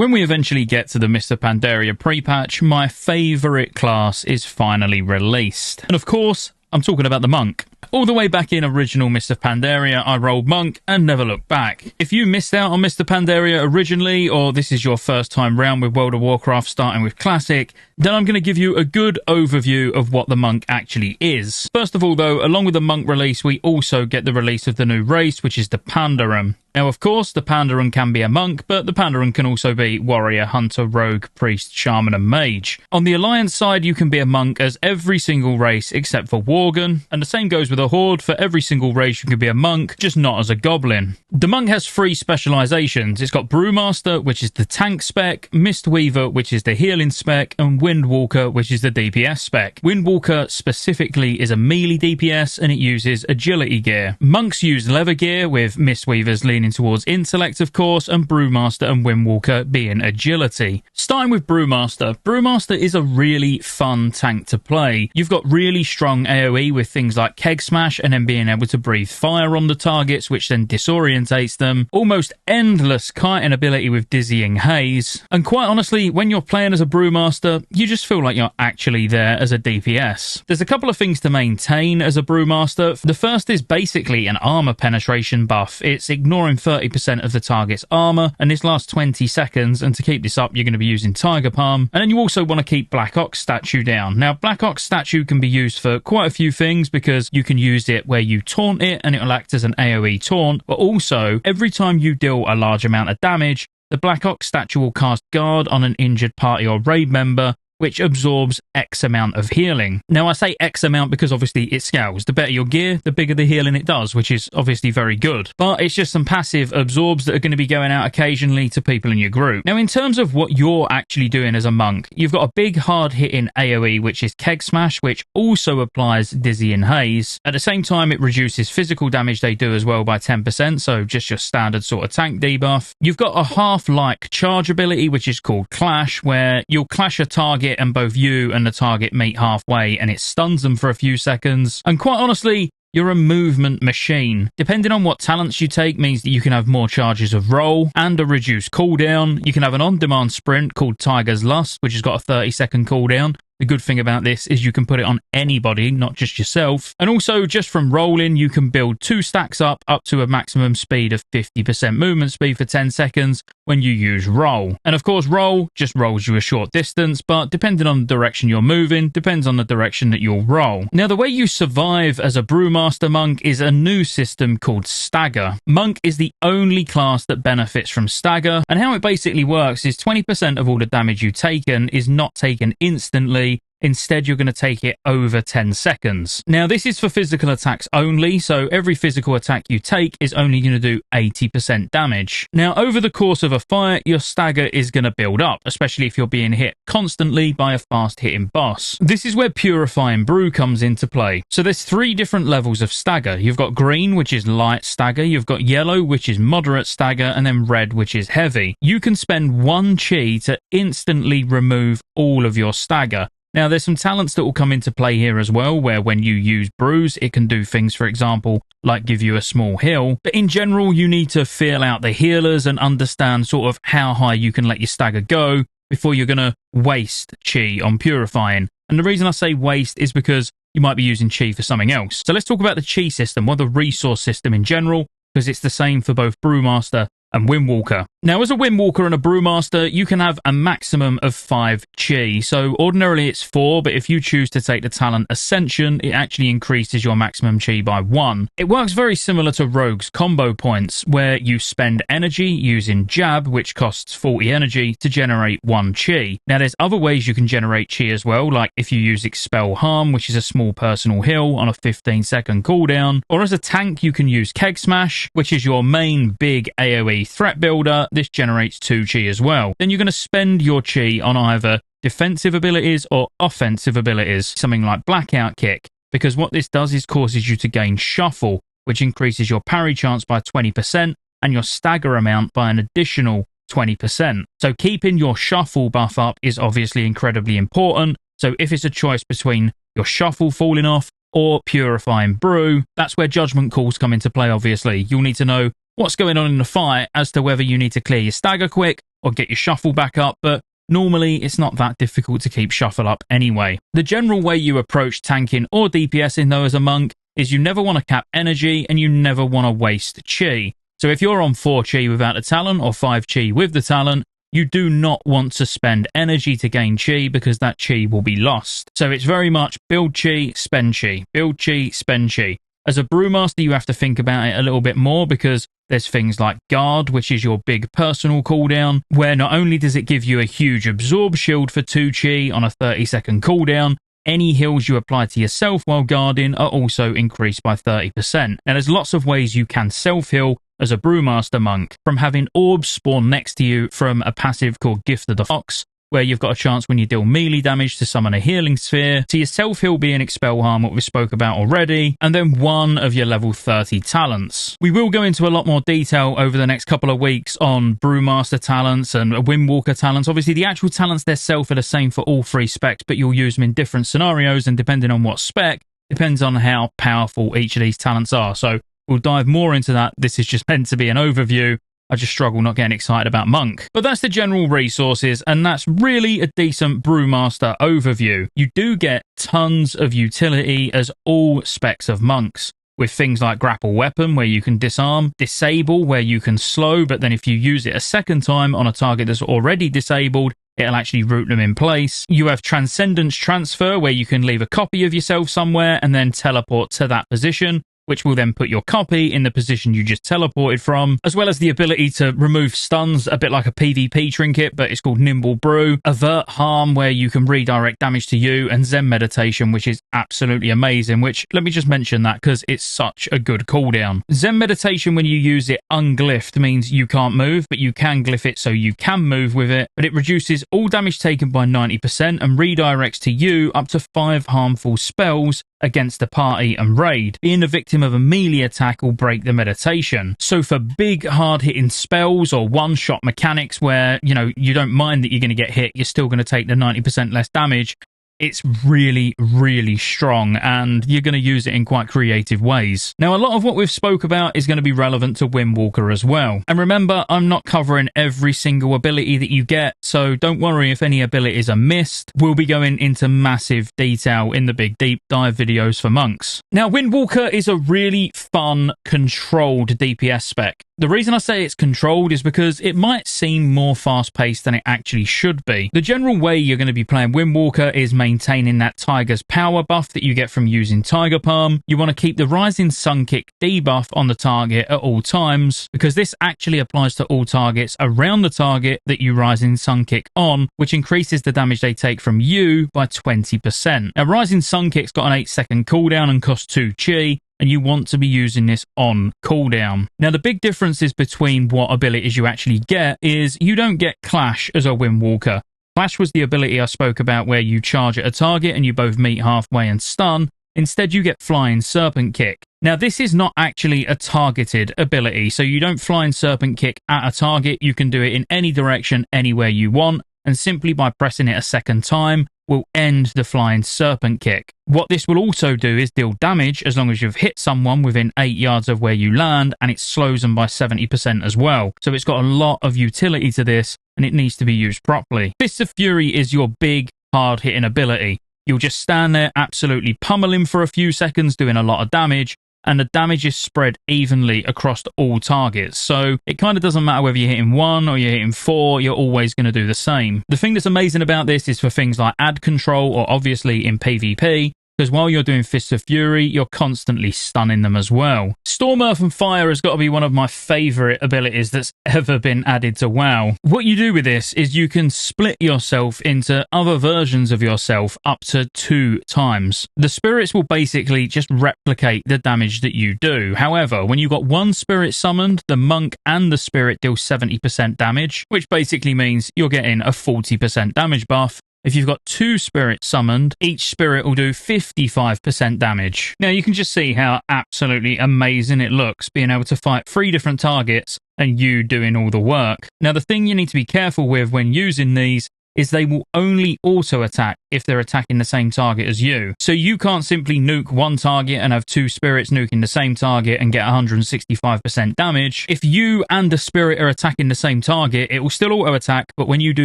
When we eventually get to the Mr. Pandaria pre-patch, my favourite class is finally released. And of course, I'm talking about the Monk. All the way back in original Mr. Pandaria, I rolled Monk and never looked back. If you missed out on Mr. Pandaria originally, or this is your first time round with World of Warcraft starting with Classic, then I'm going to give you a good overview of what the Monk actually is. First of all though, along with the Monk release, we also get the release of the new race, which is the Pandaran. Now of course, the Pandaran can be a monk, but the Pandaran can also be warrior, hunter, rogue, priest, shaman and mage. On the Alliance side, you can be a monk as every single race except for Worgen, and the same goes with a Horde. For every single race you can be a monk, just not as a goblin. The Monk has 3 specializations. It's got Brewmaster, which is the tank spec, Mistweaver, which is the healing spec, and Windwalker, which is the DPS spec. Windwalker specifically is a melee DPS and it uses agility gear. Monks use leather gear, with Mistweavers leaning towards intellect of course, and Brewmaster and Windwalker being agility. Starting with Brewmaster. Brewmaster is a really fun tank to play. You've got really strong AoE with things like Keg Smash and then being able to breathe fire on the targets, which then disorientates them. Almost endless kiting ability with Dizzying Haze. And quite honestly, when you're playing as a Brewmaster, you just feel like you're actually there as a DPS. There's a couple of things to maintain as a Brewmaster. The first is basically an armor penetration buff. It's ignoring 30% of the target's armor, and this lasts 20 seconds, and to keep this up, you're going to be using Tiger Palm. And then you also want to keep Black Ox statue down. Now, Black Ox statue can be used for quite a few things, because you can use it where you taunt it and it'll act as an AoE taunt, but also every time you deal a large amount of damage, the Black Ox statue will cast Guard on an injured party or raid member, which absorbs X amount of healing. Now, I say X amount because obviously it scales. The better your gear, the bigger the healing it does, which is obviously very good. But it's just some passive absorbs that are going to be going out occasionally to people in your group. Now, in terms of what you're actually doing as a monk, you've got a big hard-hitting AoE, which is Keg Smash, which also applies Dizzying Haze. At the same time, it reduces physical damage they do as well by 10%, so just your standard sort of tank debuff. You've got a half-like charge ability, which is called Clash, where you'll clash a target and both you and the target meet halfway and it stuns them for a few seconds. And quite honestly, you're a movement machine. Depending on what talents you take means that you can have more charges of roll and a reduced cooldown. You can have an on-demand sprint called Tiger's Lust, which has got a 30-second cooldown. The good thing about this is you can put it on anybody, not just yourself. And also, just from rolling, you can build 2 stacks up to a maximum speed of 50% movement speed for 10 seconds when you use roll. And of course, roll just rolls you a short distance, but depending on the direction you're moving, depends on the direction that you'll roll. Now, the way you survive as a Brewmaster Monk is a new system called Stagger. Monk is the only class that benefits from Stagger, and how it basically works is 20% of all the damage you've taken is not taken instantly. Instead, you're going to take it over 10 seconds. Now, this is for physical attacks only, so every physical attack you take is only going to do 80% damage. Now, over the course of a fight, your stagger is going to build up, especially if you're being hit constantly by a fast-hitting boss. This is where Purifying Brew comes into play. So there's 3 different levels of stagger. You've got green, which is light stagger, you've got yellow, which is moderate stagger, and then red, which is heavy. You can spend 1 chi to instantly remove all of your stagger. Now, there's some talents that will come into play here as well, where when you use brews, it can do things, for example, like give you a small heal. But in general, you need to feel out the healers and understand sort of how high you can let your stagger go before you're going to waste chi on purifying. And the reason I say waste is because you might be using chi for something else. So let's talk about the chi system, or the resource system in general, because it's the same for both Brewmaster and Windwalker. Now, as a Windwalker and a Brewmaster, you can have a maximum of 5 chi. So ordinarily it's 4, but if you choose to take the talent Ascension, it actually increases your maximum chi by 1. It works very similar to Rogue's combo points, where you spend energy using Jab, which costs 40 energy, to generate 1 chi. Now, there's other ways you can generate chi as well, like if you use Expel Harm, which is a small personal heal on a 15-second cooldown, or as a tank, you can use Keg Smash, which is your main big AoE threat builder. This generates 2 chi as well. Then you're going to spend your chi on either defensive abilities or offensive abilities, something like Blackout Kick, because what this does is causes you to gain Shuffle, which increases your parry chance by 20% and your stagger amount by an additional 20%. So keeping your Shuffle buff up is obviously incredibly important. So if it's a choice between your Shuffle falling off or Purifying Brew, that's where judgment calls come into play, obviously. You'll need to know what's going on in the fight as to whether you need to clear your stagger quick or get your shuffle back up, but normally it's not that difficult to keep shuffle up anyway. The general way you approach tanking or DPSing though as a monk is you never want to cap energy and you never want to waste chi. So if you're on 4 chi without the talent or 5 chi with the talent, you do not want to spend energy to gain chi because that chi will be lost. So it's very much build chi, spend chi, build chi, spend chi. As a brewmaster, you have to think about it a little bit more because there's things like guard, which is your big personal cooldown, where not only does it give you a huge absorb shield for 2 chi on a 30-second cooldown, any heals you apply to yourself while guarding are also increased by 30%. Now there's lots of ways you can self-heal as a brewmaster monk, from having orbs spawn next to you from a passive called Gift of the Fox, where you've got a chance when you deal melee damage to summon a healing sphere, to your self-heal being Expel Harm, what we spoke about already, and then one of your level 30 talents. We will go into a lot more detail over the next couple of weeks on Brewmaster talents and Windwalker talents. Obviously, the actual talents themselves are the same for all 3 specs, but you'll use them in different scenarios, and depending on what spec, depends on how powerful each of these talents are. So we'll dive more into that. This is just meant to be an overview. I just struggle not getting excited about Monk. But that's the general resources, and that's really a decent Brewmaster overview. You do get tons of utility as all specs of Monks, with things like Grapple Weapon, where you can disarm, Disable, where you can slow, but then if you use it a second time on a target that's already disabled, it'll actually root them in place. You have Transcendence Transfer, where you can leave a copy of yourself somewhere and then teleport to that position, which will then put your copy in the position you just teleported from, as well as the ability to remove stuns, a bit like a PvP trinket, but it's called Nimble Brew. Avert Harm, where you can redirect damage to you, and Zen Meditation, which is absolutely amazing, which, let me just mention that because it's such a good cooldown. Zen Meditation, when you use it unglyphed, means you can't move, but you can glyph it so you can move with it, but it reduces all damage taken by 90% and redirects to you up to 5 harmful spells against the party and raid. Being the victim of a melee attack will break the meditation. So for big hard-hitting spells or one-shot mechanics where, you don't mind that you're going to get hit, you're still going to take the 90% less damage, it's really, really strong, and you're going to use it in quite creative ways. Now, a lot of what we've spoke about is going to be relevant to Windwalker as well. And remember, I'm not covering every single ability that you get, so don't worry if any abilities are missed. We'll be going into massive detail in the big deep dive videos for monks. Now, Windwalker is a really fun, controlled DPS spec. The reason I say it's controlled is because it might seem more fast-paced than it actually should be. The general way you're going to be playing Windwalker is maintaining that Tiger's power buff that you get from using Tiger Palm. You want to keep the Rising Sun Kick debuff on the target at all times, because this actually applies to all targets around the target that you Rising Sun Kick on, which increases the damage they take from you by 20%. Now, Rising Sun Kick's got an 8-second cooldown and costs 2 chi, and you want to be using this on cooldown. Now, the big differences between what abilities you actually get is you don't get Clash as a Windwalker. Clash was the ability I spoke about where you charge at a target and you both meet halfway and stun. Instead, you get Flying Serpent Kick. Now, this is not actually a targeted ability, so you don't Flying Serpent Kick at a target. You can do it in any direction, anywhere you want, and simply by pressing it a second time will end the Flying Serpent Kick. What this will also do is deal damage as long as you've hit someone within 8 yards of where you land, and it slows them by 70% as well. So it's got a lot of utility to this, and it needs to be used properly. Fist of Fury is your big, hard-hitting ability. You'll just stand there absolutely pummeling for a few seconds, doing a lot of damage, and the damage is spread evenly across all targets. So it kind of doesn't matter whether you're hitting 1 or you're hitting 4, you're always going to do the same. The thing that's amazing about this is for things like ad control, or obviously in PvP, because while you're doing Fists of Fury, you're constantly stunning them as well. Storm, Earth and Fire has got to be one of my favourite abilities that's ever been added to WoW. What you do with this is you can split yourself into other versions of yourself up to 2 times. The spirits will basically just replicate the damage that you do. However, when you've got 1 spirit summoned, the monk and the spirit deal 70% damage, which basically means you're getting a 40% damage buff. If you've got 2 spirits summoned, each spirit will do 55% damage. Now, you can just see how absolutely amazing it looks, being able to fight 3 different targets and you doing all the work. Now, the thing you need to be careful with when using these is they will only auto-attack if they're attacking the same target as you. So you can't simply nuke one target and have two spirits nuking the same target and get 165% damage. If you and a spirit are attacking the same target, it will still auto attack, but when you do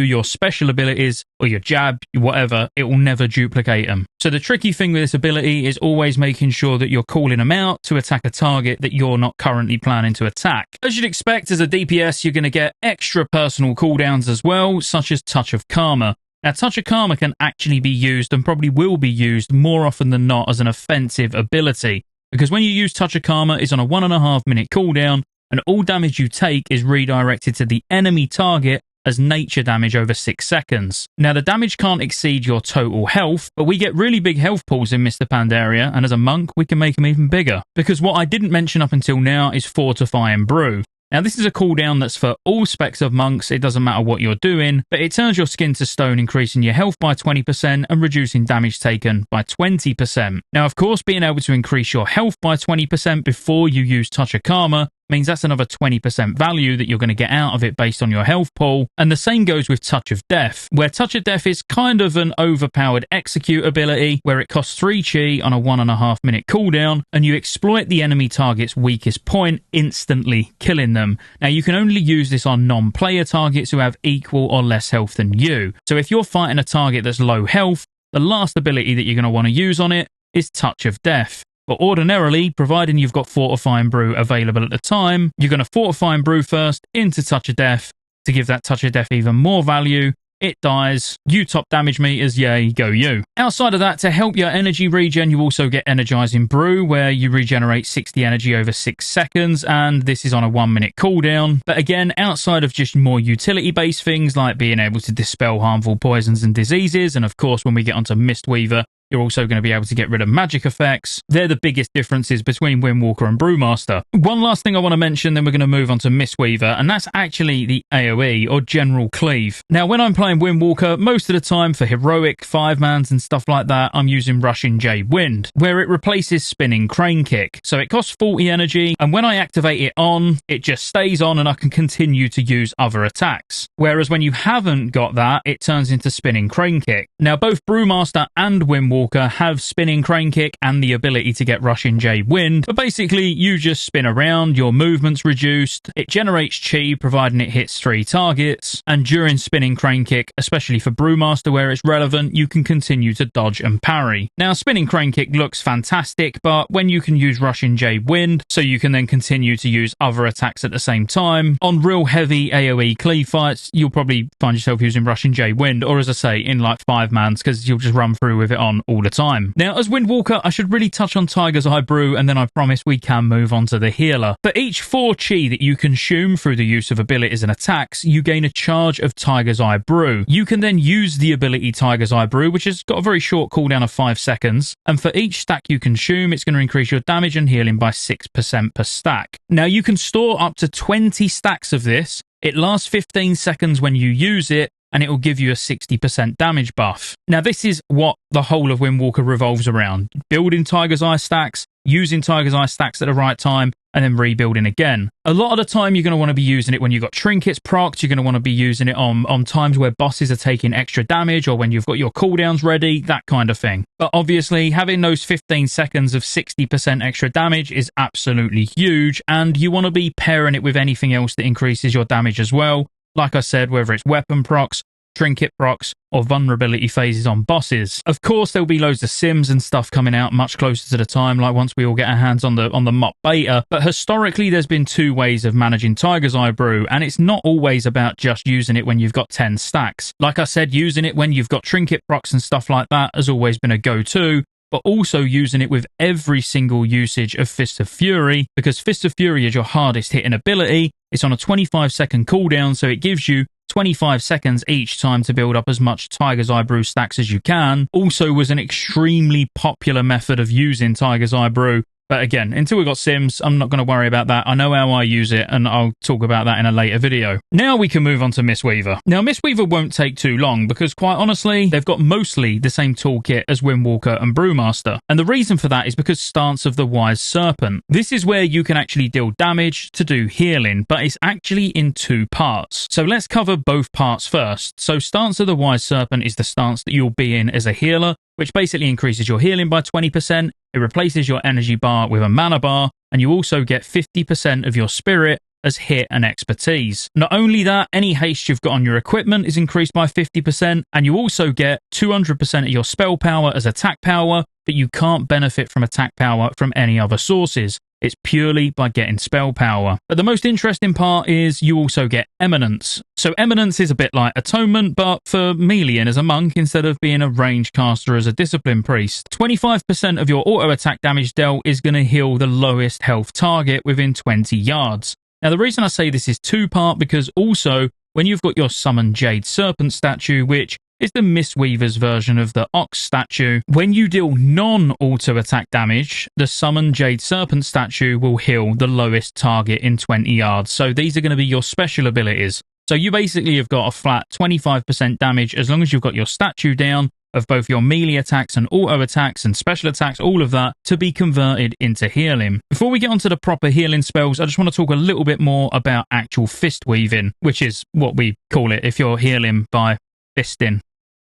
your special abilities or your jab, whatever, it will never duplicate them. So the tricky thing with this ability is always making sure that you're calling them out to attack a target that you're not currently planning to attack. As you'd expect as a DPS, you're going to get extra personal cooldowns as well, such as Touch of Karma. Now, Touch of Karma can actually be used and probably will be used more often than not as an offensive ability, because when you use Touch of Karma, it's on a 1.5 minute cooldown, and all damage you take is redirected to the enemy target as nature damage over 6 seconds. Now, the damage can't exceed your total health, but we get really big health pools in Mr. Pandaria, and as a monk, we can make them even bigger. Because what I didn't mention up until now is Fortify and Brew. Now, this is a cooldown that's for all specs of monks. It doesn't matter what you're doing, but it turns your skin to stone, increasing your health by 20% and reducing damage taken by 20%. Now, of course, being able to increase your health by 20% before you use Touch of Karma means that's another 20% value that you're going to get out of it based on your health pool. And the same goes with Touch of Death, where Touch of Death is kind of an overpowered execute ability where it costs 3 chi on a 1.5 minute cooldown, and you exploit the enemy target's weakest point, instantly killing them. Now, you can only use this on non-player targets who have equal or less health than you. So if you're fighting a target that's low health, the last ability that you're going to want to use on it is Touch of Death. But ordinarily, providing you've got Fortify and Brew available at the time, you're going to Fortify and Brew first into Touch of Death to give that Touch of Death even more value. It dies, you top damage meters, yay, go you. Outside of that, to help your energy regen, you also get Energizing Brew, where you regenerate 60 energy over 6 seconds, and this is on a 1 minute cooldown. But again, outside of just more utility-based things like being able to dispel harmful poisons and diseases, and of course, when we get onto Mistweaver, you're also going to be able to get rid of magic effects. They're the biggest differences between Windwalker and Brewmaster. One last thing I want to mention, then we're going to move on to Mistweaver, and that's actually the AoE, or General Cleave. Now, when I'm playing Windwalker, most of the time for heroic 5-mans and stuff like that, I'm using Scottejaye Wind, where it replaces Spinning Crane Kick. So it costs 40 energy, and when I activate it on, it just stays on and I can continue to use other attacks. Whereas when you haven't got that, it turns into Spinning Crane Kick. Now, both Brewmaster and Windwalker have Spinning Crane Kick and the ability to get Scottejaye Wind, but basically you just spin around, your movement's reduced, it generates chi providing it hits 3 targets, and during Spinning Crane Kick, especially for Brewmaster where it's relevant, you can continue to dodge and parry. Now, Spinning Crane Kick looks fantastic, but when you can use Scottejaye Wind, so you can then continue to use other attacks at the same time, on real heavy AoE cleave fights, you'll probably find yourself using Scottejaye Wind, or as I say, in like 5-mans, because you'll just run through with it on all the time. Now, as Windwalker, I should really touch on Tiger's Eye Brew, and then I promise we can move on to the healer. For each 4 chi that you consume through the use of abilities and attacks, you gain a charge of Tiger's Eye Brew. You can then use the ability Tiger's Eye Brew, which has got a very short cooldown of 5 seconds, and for each stack you consume, it's going to increase your damage and healing by 6% per stack. Now, you can store up to 20 stacks of this. It lasts 15 seconds when you use it, and it will give you a 60% damage buff. Now, this is what the whole of Windwalker revolves around. Building Tiger's Eye stacks, using Tiger's Eye stacks at the right time, and then rebuilding again. A lot of the time, you're going to want to be using it when you've got trinkets procced. You're going to want to be using it on times where bosses are taking extra damage, or when you've got your cooldowns ready, that kind of thing. But obviously, having those 15 seconds of 60% extra damage is absolutely huge, and you want to be pairing it with anything else that increases your damage as well. Like I said, whether it's weapon procs, trinket procs, or vulnerability phases on bosses. Of course, there'll be loads of sims and stuff coming out much closer to the time, like once we all get our hands on the MOP beta. But historically, there's been 2 ways of managing Tiger's Eye Brew, and it's not always about just using it when you've got 10 stacks. Like I said, using it when you've got trinket procs and stuff like that has always been a go-to, but also using it with every single usage of Fist of Fury, because Fist of Fury is your hardest hitting ability. It's on a 25-second cooldown, so it gives you 25 seconds each time to build up as much Tiger's Eye Brew stacks as you can. Also was an extremely popular method of using Tiger's Eye Brew But again, until we've got sims, I'm not going to worry about that. I know how I use it, and I'll talk about that in a later video. Now we can move on to Mistweaver. Now, Mistweaver won't take too long because, quite honestly, they've got mostly the same toolkit as Windwalker and Brewmaster. And the reason for that is because Stance of the Wise Serpent. This is where you can actually deal damage to do healing, but it's actually in 2 parts. So let's cover both parts first. So Stance of the Wise Serpent is the stance that you'll be in as a healer, which basically increases your healing by 20%. It replaces your energy bar with a mana bar, and you also get 50% of your spirit as hit and expertise. Not only that, any haste you've got on your equipment is increased by 50%, and you also get 200% of your spell power as attack power, but you can't benefit from attack power from any other sources. It's purely by getting spell power. But the most interesting part is you also get Eminence. So Eminence is a bit like Atonement, but for meleeing as a monk instead of being a range caster as a discipline priest. 25% of your auto attack damage dealt is going to heal the lowest health target within 20 yards. Now the reason I say this is 2-part because also when you've got your Summon Jade Serpent statue, which is the Mistweaver's version of the Ox statue. When you deal non-auto attack damage, the Summon Jade Serpent statue will heal the lowest target in 20 yards. So these are going to be your special abilities. So you basically have got a flat 25% damage as long as you've got your statue down of both your melee attacks and auto attacks and special attacks, all of that, to be converted into healing. Before we get onto the proper healing spells, I just want to talk a little bit more about actual fist weaving, which is what we call it if you're healing by fisting.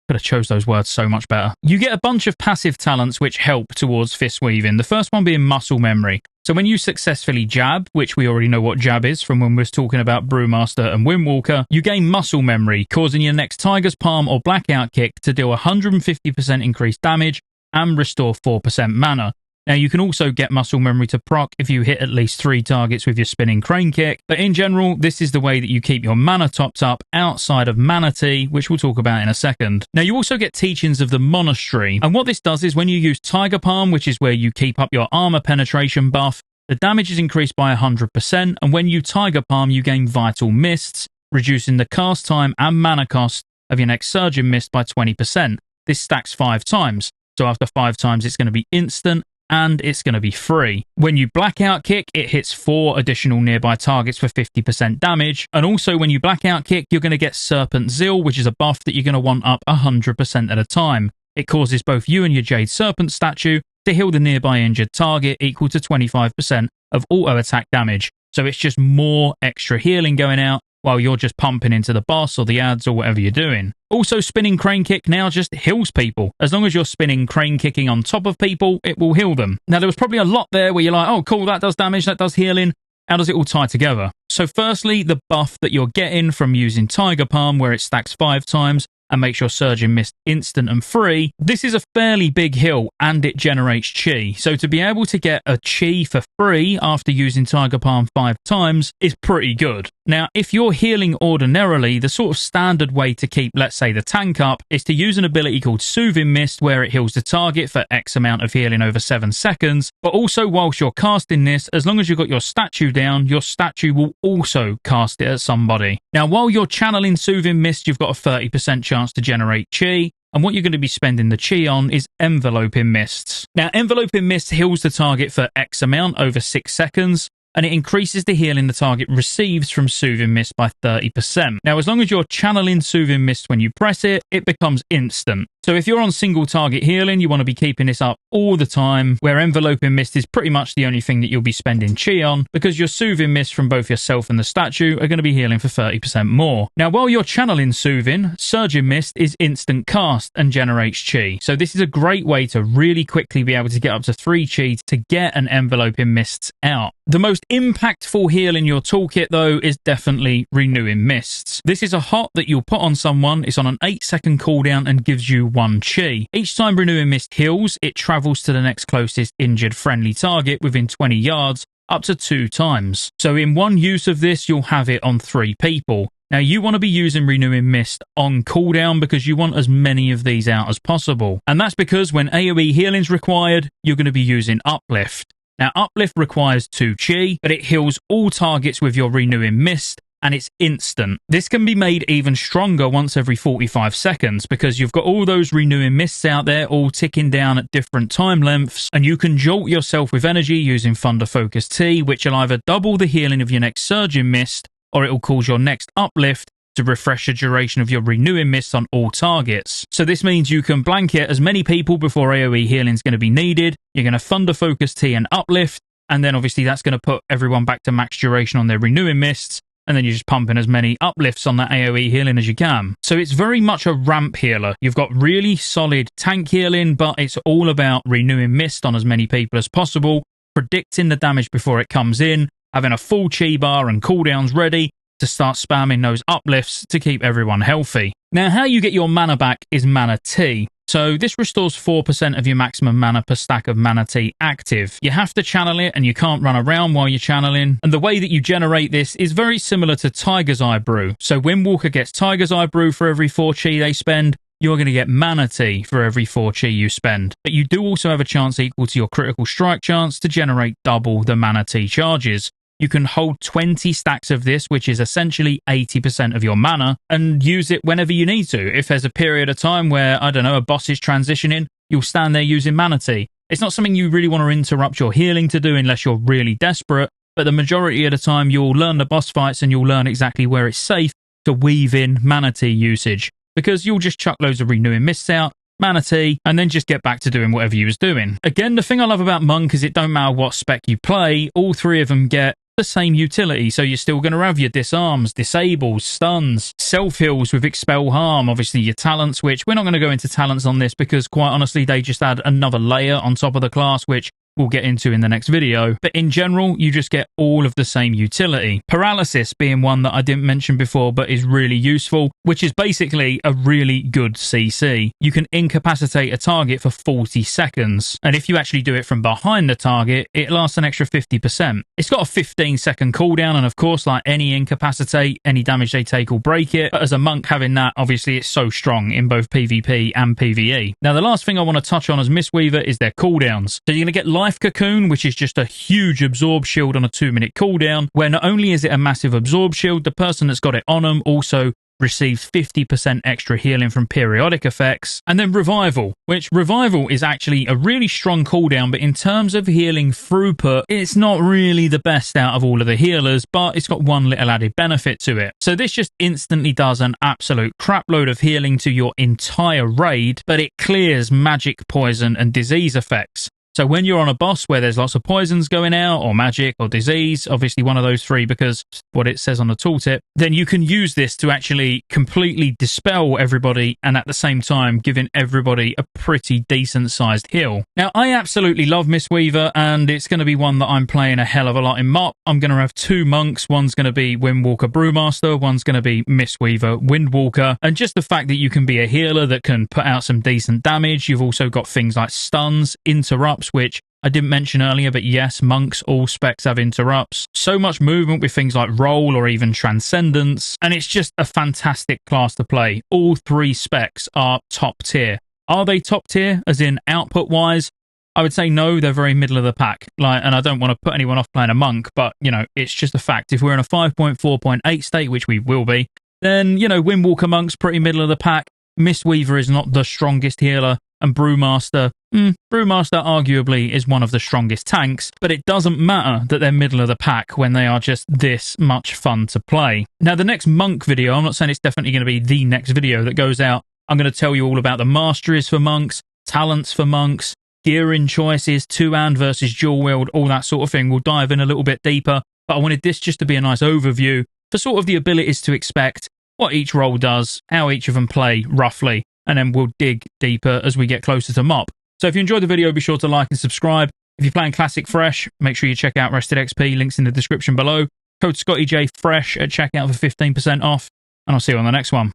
Could have chose those words so much better. You get a bunch of passive talents which help towards fist weaving. The first one being muscle memory. So when you successfully jab, which we already know what jab is from when we was talking about Brewmaster and Windwalker, you gain muscle memory, causing your next Tiger's Palm or Blackout Kick to deal 150% increased damage and restore 4% mana. Now, you can also get muscle memory to proc if you hit at least 3 targets with your spinning crane kick, but in general, this is the way that you keep your mana topped up outside of Mana Tea, which we'll talk about in a second. Now, you also get Teachings of the Monastery, and what this does is when you use Tiger Palm, which is where you keep up your armor penetration buff, the damage is increased by 100%, and when you Tiger Palm, you gain Vital Mists, reducing the cast time and mana cost of your next Surging Mist by 20%. This stacks 5 times, so after 5 times, it's going to be instant, and it's going to be free. When you Blackout Kick, it hits 4 additional nearby targets for 50% damage, and also when you Blackout Kick, you're going to get Serpent Zeal, which is a buff that you're going to want up 100% at a time. It causes both you and your Jade Serpent statue to heal the nearby injured target equal to 25% of auto attack damage, so it's just more extra healing going out while you're just pumping into the boss or the ads or whatever you're doing. Also, spinning crane kick now just heals people. As long as you're spinning crane kicking on top of people, it will heal them. Now, there was probably a lot there where you're like, oh, cool, that does damage, that does healing. How does it all tie together? So firstly, the buff that you're getting from using Tiger Palm, where it stacks 5 times and makes your Surging Mist instant and free. This is a fairly big hill and it generates chi. So to be able to get a chi for free after using Tiger Palm 5 times is pretty good. Now, if you're healing ordinarily, the sort of standard way to keep, let's say, the tank up is to use an ability called Soothing Mist, where it heals the target for X amount of healing over 7 seconds. But also, whilst you're casting this, as long as you've got your statue down, your statue will also cast it at somebody. Now, while you're channeling Soothing Mist, you've got a 30% chance to generate chi. And what you're going to be spending the chi on is Enveloping Mists. Now, Enveloping Mist heals the target for X amount over 6 seconds, and it increases the healing the target receives from Soothing Mist by 30%. Now, as long as you're channeling Soothing Mist when you press it, it becomes instant. So if you're on single target healing, you want to be keeping this up all the time, where Enveloping Mist is pretty much the only thing that you'll be spending chi on, because your Soothing Mist from both yourself and the statue are going to be healing for 30% more. Now, while you're channeling Soothing, Surging Mist is instant cast and generates chi. So this is a great way to really quickly be able to get up to 3 chi to get an Enveloping Mists out. The most impactful heal in your toolkit, though, is definitely Renewing Mists. This is a hot that you'll put on someone. It's on an 8-second cooldown and gives you 1 chi. Each time Renewing Mist heals, it travels to the next closest injured friendly target within 20 yards up to 2 times. So in one use of this, you'll have it on 3 people. Now, you want to be using Renewing Mist on cooldown because you want as many of these out as possible. And that's because when AoE healing is required, you're going to be using Uplift. Now, Uplift requires 2 chi, but it heals all targets with your Renewing Mist and it's instant. This can be made even stronger once every 45 seconds because you've got all those renewing mists out there all ticking down at different time lengths, and you can jolt yourself with energy using Thunder Focus Tea, which will either double the healing of your next surging mist or it will cause your next uplift to refresh the duration of your renewing mist on all targets. So this means you can blanket as many people before AoE healing is going to be needed. You're going to Thunder Focus Tea and uplift, and then obviously that's going to put everyone back to max duration on their renewing mists, and then you're just pumping as many uplifts on that AoE healing as you can. So it's very much a ramp healer. You've got really solid tank healing, but it's all about renewing mist on as many people as possible, predicting the damage before it comes in, having a full chi bar and cooldowns ready to start spamming those uplifts to keep everyone healthy. Now, how you get your mana back is Mana Tea. So this restores 4% of your maximum mana per stack of Mana Tea active. You have to channel it and you can't run around while you're channeling. And the way that you generate this is very similar to Tiger's Eye Brew. So Windwalker gets Tiger's Eye Brew for every 4 chi they spend. You're going to get Mana Tea for every 4 chi you spend. But you do also have a chance equal to your critical strike chance to generate double the Mana Tea charges. You can hold 20 stacks of this, which is essentially 80% of your mana, and use it whenever you need to. If there's a period of time where, I don't know, a boss is transitioning, you'll stand there using Mana Tea. It's not something you really want to interrupt your healing to do unless you're really desperate, but the majority of the time you'll learn the boss fights and you'll learn exactly where it's safe to weave in Mana Tea usage, because you'll just chuck loads of renewing mists out, Mana Tea, and then just get back to doing whatever you was doing. Again, the thing I love about Monk is it don't matter what spec you play, all three of them get the same utility. So you're still going to have your disarms, disables, stuns, self-heals with expel harm, obviously your talents, which we're not going to go into talents on this because quite honestly they just add another layer on top of the class, which we'll get into in the next video. But in general, you just get all of the same utility. Paralysis being one that I didn't mention before but is really useful, which is basically a really good CC. You can incapacitate a target for 40 seconds, and if you actually do it from behind the target, it lasts an extra 50%. It's got a 15-second cooldown, and of course, like any incapacitate, any damage they take will break it, but as a monk having that, obviously it's so strong in both PvP and PvE. Now, the last thing I want to touch on as Mistweaver is their cooldowns. So you're going to get Life Cocoon, which is just a huge absorb shield on a 2-minute cooldown, where not only is it a massive absorb shield, the person that's got it on them also receives 50% extra healing from periodic effects. And then Revival, which Revival is actually a really strong cooldown, but in terms of healing throughput, it's not really the best out of all of the healers, but it's got one little added benefit to it. So this just instantly does an absolute crapload of healing to your entire raid, but it clears magic, poison, and disease effects. So when you're on a boss where there's lots of poisons going out, or magic, or disease, obviously one of those three because what it says on the tooltip, then you can use this to actually completely dispel everybody and at the same time giving everybody a pretty decent sized heal. Now, I absolutely love Mistweaver, and it's going to be one that I'm playing a hell of a lot in MOP. I'm going to have 2 monks. One's going to be Windwalker Brewmaster, one's going to be Mistweaver Windwalker, and just the fact that you can be a healer that can put out some decent damage. You've also got things like stuns, interrupts, which I didn't mention earlier, but yes, monks, all specs have interrupts. So much movement with things like roll or even transcendence, and it's just a fantastic class to play. All 3 specs are top tier. Are they top tier, as in output wise? I would say no, they're very middle of the pack. And I don't want to put anyone off playing a monk, but you know, it's just a fact. If we're in a 5.4.8 state, which we will be, then you know, Windwalker monk's pretty middle of the pack. Mistweaver is not the strongest healer, and Brewmaster arguably is one of the strongest tanks, but it doesn't matter that they're middle of the pack when they are just this much fun to play. Now, the next monk video, I'm not saying it's definitely going to be the next video that goes out. I'm going to tell you all about the masteries for monks, talents for monks, gearing choices, two-hand versus dual wield, all that sort of thing. We'll dive in a little bit deeper, but I wanted this just to be a nice overview for sort of the abilities to expect, what each role does, how each of them play roughly, and then we'll dig deeper as we get closer to MOP. So if you enjoyed the video, be sure to like and subscribe. If you're playing Classic Fresh, make sure you check out Rested XP, links in the description below. Code Scottejaye Fresh at checkout for 15% off, and I'll see you on the next one.